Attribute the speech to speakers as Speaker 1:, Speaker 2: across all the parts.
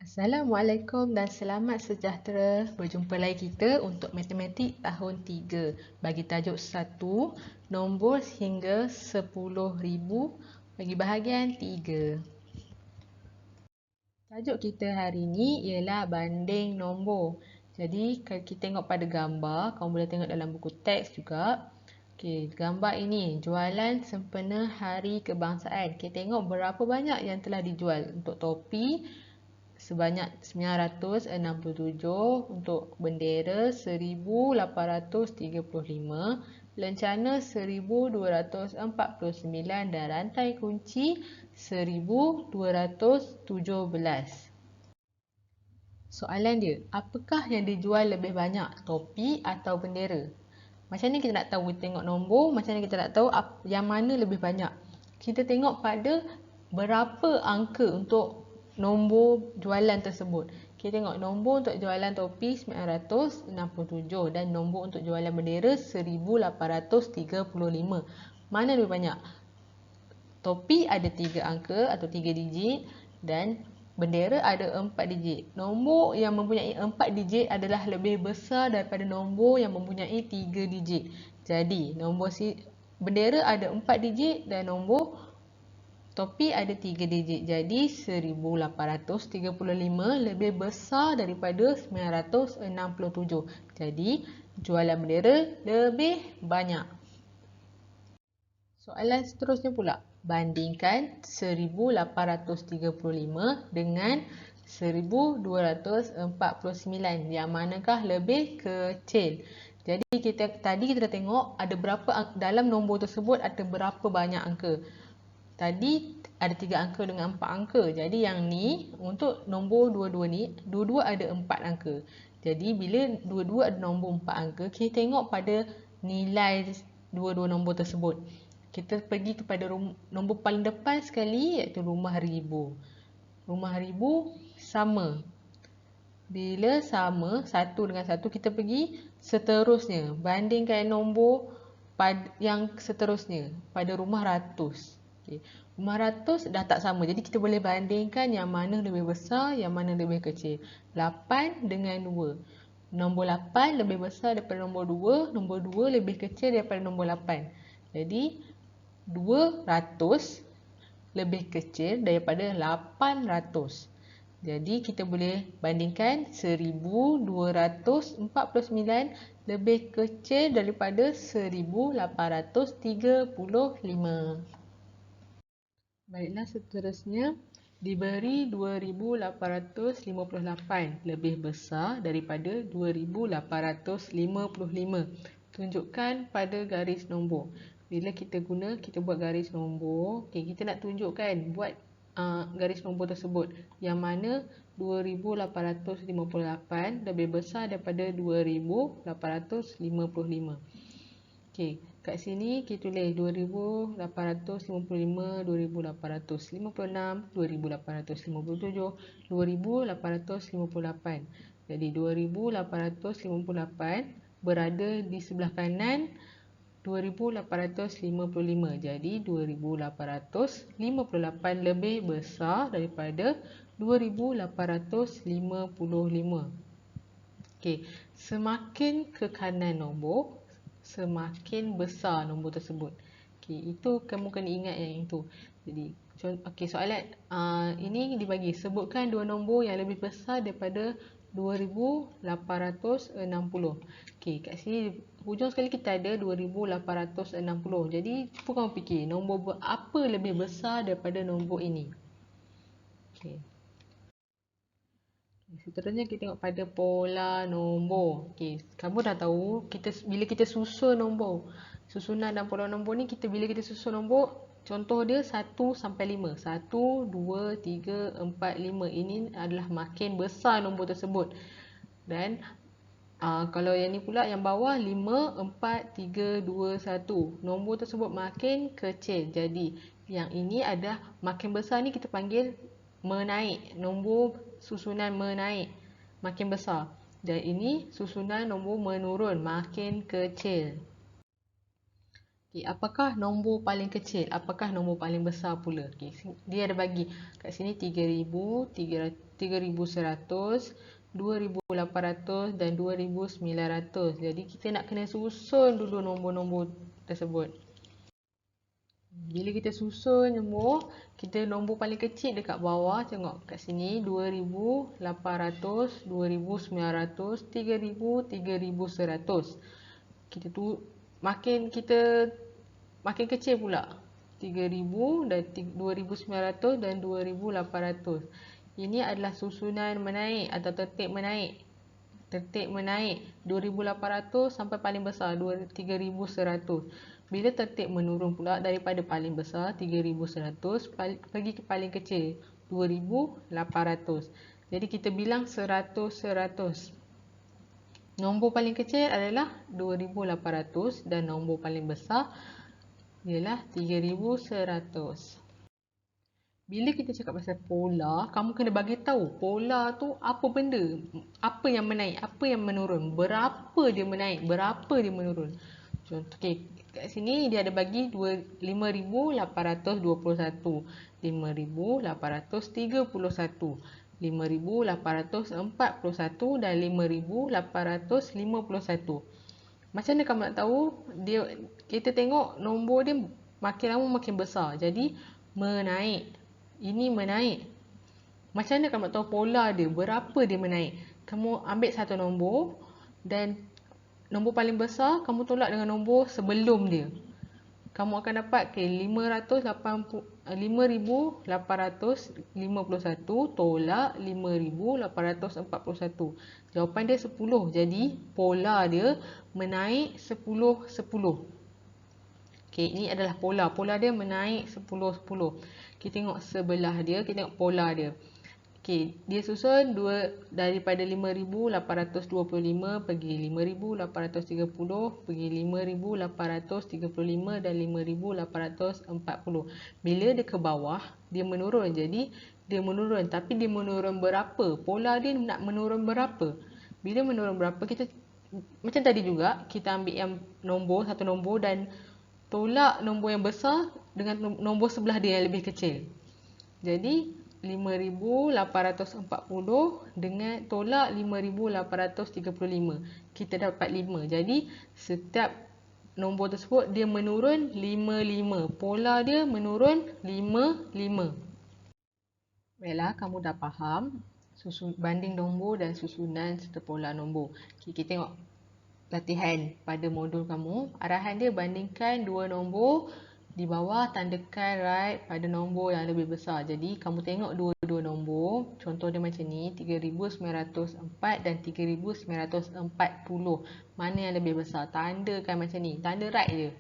Speaker 1: Assalamualaikum dan selamat sejahtera. Berjumpa lagi kita untuk matematik tahun 3 bagi tajuk 1, nombor hingga 10,000 bagi bahagian 3. Tajuk kita hari ini ialah banding nombor. Jadi kalau kita tengok pada gambar, kamu boleh tengok dalam buku teks juga. Okey, gambar ini jualan sempena Hari Kebangsaan. Kita tengok berapa banyak yang telah dijual. Untuk topi sebanyak 967, untuk bendera 1835, lencana 1249 dan rantai kunci 1217. Soalan dia, apakah yang dijual lebih banyak, topi atau bendera? Macam ni kita nak tahu, tengok nombor, macam ni kita nak tahu yang mana lebih banyak. Kita tengok pada berapa angka untuk nombor jualan tersebut. Kita tengok nombor untuk jualan topi 967 dan nombor untuk jualan bendera 1835. Mana lebih banyak? Topi ada 3 angka atau 3 digit dan bendera ada 4 digit. Nombor yang mempunyai 4 digit adalah lebih besar daripada nombor yang mempunyai 3 digit. Jadi, bendera ada 4 digit dan nombor topi ada 3 digit. Jadi, 1835 lebih besar daripada 967. Jadi, jualan bendera lebih banyak. Soalan seterusnya pula. Bandingkan 1835 dengan 1249. Yang manakah lebih kecil? Jadi tadi kita dah tengok ada berapa dalam nombor tersebut ada berapa banyak angka. Tadi ada 3 angka dengan 4 angka. Jadi yang ni untuk nombor dua-dua ni, dua-dua ada 4 angka. Jadi bila dua-dua ada nombor 4 angka, kita tengok pada nilai dua-dua nombor tersebut. Kita pergi kepada nombor paling depan sekali, iaitu rumah ribu. Rumah ribu sama. Bila sama, satu dengan satu, kita pergi seterusnya. Bandingkan nombor yang seterusnya pada rumah ratus. Okay. Rumah ratus dah tak sama. Jadi kita boleh bandingkan yang mana lebih besar, yang mana lebih kecil. 8 dengan 2. Nombor 8 lebih besar daripada nombor 2. Nombor 2 lebih kecil daripada nombor 8. Jadi 200 lebih kecil daripada 800. Jadi kita boleh bandingkan 1249 lebih kecil daripada 1835. Baiklah, seterusnya diberi 2858 lebih besar daripada 2855. Tunjukkan pada garis nombor. Bila kita buat garis nombor, okay, kita nak tunjukkan buat garis nombor tersebut. Yang mana 2858 lebih besar daripada 2855. Okey, kat sini kita tulis 2855, 2856, 2857, 2858. Jadi 2858 berada di sebelah kanan 2855. Jadi 2858 lebih besar daripada 2855. Okey, semakin ke kanan nombor, semakin besar nombor tersebut. Okey, itu kamu kena ingat yang itu. Jadi, okey, soalan ini dibagi. Sebutkan dua nombor yang lebih besar daripada 2860. Okey, kat sini hujung sekali kita ada 2860. Jadi, cuba kamu fikir nombor apa lebih besar daripada nombor ini. Okey. Seterusnya kita tengok pada pola nombor. Okey, kamu dah tahu bila kita susun nombor, susunan dan pola nombor ni, bila kita susun nombor, contoh dia 1 sampai 5. 1, 2, 3, 4, 5. Ini adalah makin besar nombor tersebut. Dan kalau yang ni pula yang bawah 5, 4, 3, 2, 1. Nombor tersebut makin kecil. Jadi yang ini adalah makin besar ni kita panggil menaik. Nombor susunan menaik, makin besar. Dan ini susunan nombor menurun, makin kecil. Apakah nombor paling kecil? Apakah nombor paling besar pula? Dia ada bagi kat sini 3,000, 3,100, 2,800 dan 2,900. Jadi kita nak kena susun dulu nombor-nombor tersebut. Bila kita susun nombor, kita nombor paling kecil dekat bawah, tengok kat sini 2,800, 2,900, 3,000, 3,100. Kita tu makin kecil pula. 3,000 dan 2,900 dan 2,800. Ini adalah susunan menaik atau tertib menaik. Tertib menaik 2,800 sampai paling besar 3,100. Bila tertib menurun pula daripada paling besar 3,100 pergi ke paling kecil 2,800. Jadi kita bilang 100-100. Nombor paling kecil adalah 2,800 dan nombor paling besar ialah 3,100. Bila kita cakap pasal pola, kamu kena bagi tahu pola tu apa benda, apa yang menaik, apa yang menurun, berapa dia menaik, berapa dia menurun. Contoh, kat sini dia ada bagi 5,821, 5,831, 5,841 dan 5,851. Macam mana kamu nak tahu? Kita tengok nombor dia makin lama makin besar. Jadi menaik. Ini menaik. Macam mana kamu nak tahu pola dia? Berapa dia menaik? Kamu ambil satu nombor dan nombor paling besar kamu tolak dengan nombor sebelum dia. Kamu akan dapat 5,851 tolak 5,841. Jawapan dia 10. Jadi pola dia menaik 10-10. Ini adalah pola. Pola dia menaik 10-10. Kita tengok sebelah dia, kita tengok pola dia. Dia susun daripada 5,825 pergi 5,830 pergi 5,835 dan 5,840. Bila dia ke bawah, dia menurun. Jadi dia menurun, tapi dia menurun berapa? Pola dia nak menurun berapa? Bila menurun berapa, kita macam tadi juga, kita ambil yang satu nombor dan tolak nombor yang besar dengan nombor sebelah dia yang lebih kecil. Jadi 5,840 dengan tolak 5,835. Kita dapat 5. Jadi setiap nombor tersebut dia menurun 5-5. Pola dia menurun 5-5. Baiklah, kamu dah faham banding nombor dan susunan serta pola nombor. Kita tengok latihan pada modul kamu. Arahan dia bandingkan dua nombor. Di bawah tandakan right pada nombor yang lebih besar. Jadi kamu tengok dua-dua nombor. Contoh dia macam ni, 3,904 dan 3,940. Mana yang lebih besar? Tandakan macam ni. Tanda right je.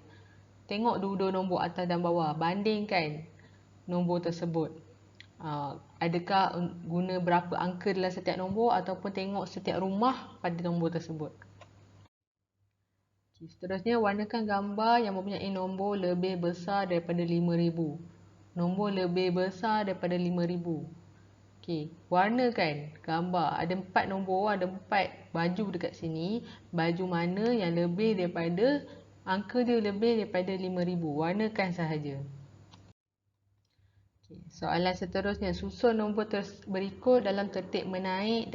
Speaker 1: Tengok dua-dua nombor atas dan bawah. Bandingkan nombor tersebut. Adakah guna berapa angka dalam setiap nombor ataupun tengok setiap rumah pada nombor tersebut. Seterusnya, warnakan gambar yang mempunyai nombor lebih besar daripada 5,000. Nombor lebih besar daripada 5,000. Warnakan gambar. Ada 4 nombor, ada 4 baju dekat sini. Baju mana yang lebih daripada, angka dia lebih daripada 5,000. Warnakan sahaja. Soalan seterusnya, susun nombor berikut dalam tertib menaik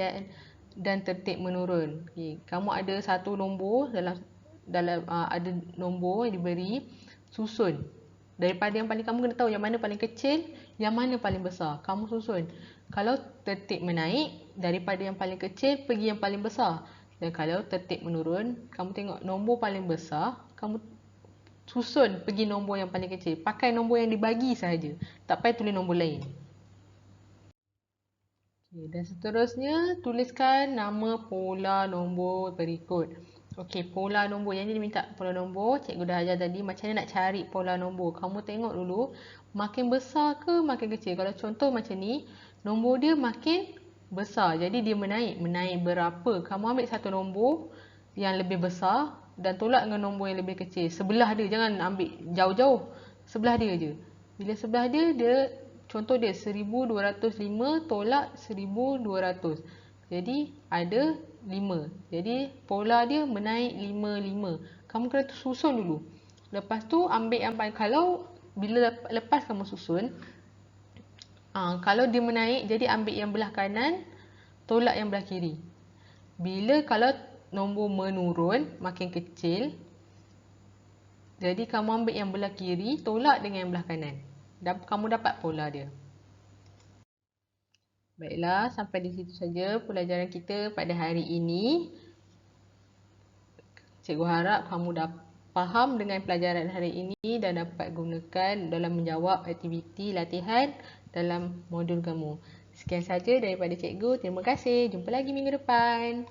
Speaker 1: dan tertib menurun. Kamu ada satu nombor dalam ada nombor yang diberi, susun daripada yang paling, kamu kena tahu yang mana paling kecil, yang mana paling besar. Kamu susun. Kalau tertib menaik, daripada yang paling kecil pergi yang paling besar. Dan kalau tertib menurun, kamu tengok nombor paling besar, kamu susun pergi nombor yang paling kecil. Pakai nombor yang dibagi sahaja, tak payah tulis nombor lain. Dan seterusnya, tuliskan nama pola nombor berikut. Pola nombor. Yang ni dia minta pola nombor. Cikgu dah ajar tadi macam mana nak cari pola nombor. Kamu tengok dulu, makin besar ke makin kecil. Kalau contoh macam ni, nombor dia makin besar. Jadi dia menaik. Menaik berapa? Kamu ambil satu nombor yang lebih besar dan tolak dengan nombor yang lebih kecil. Sebelah dia, jangan ambil jauh-jauh. Sebelah dia je. Bila sebelah dia contoh dia 1,205 tolak 1,200. Jadi ada 5. Jadi pola dia menaik 5-5. Kamu kena susun dulu. Lepas tu ambil yang paling, kalau bila lepas kamu susun, kalau dia menaik, jadi ambil yang belah kanan, tolak yang belah kiri. Bila kalau nombor menurun, makin kecil, jadi kamu ambil yang belah kiri, tolak dengan yang belah kanan. Kamu dapat pola dia. Baiklah, sampai di situ saja pelajaran kita pada hari ini. Cikgu harap kamu dah faham dengan pelajaran hari ini dan dapat gunakan dalam menjawab aktiviti latihan dalam modul kamu. Sekian saja daripada cikgu. Terima kasih. Jumpa lagi minggu depan.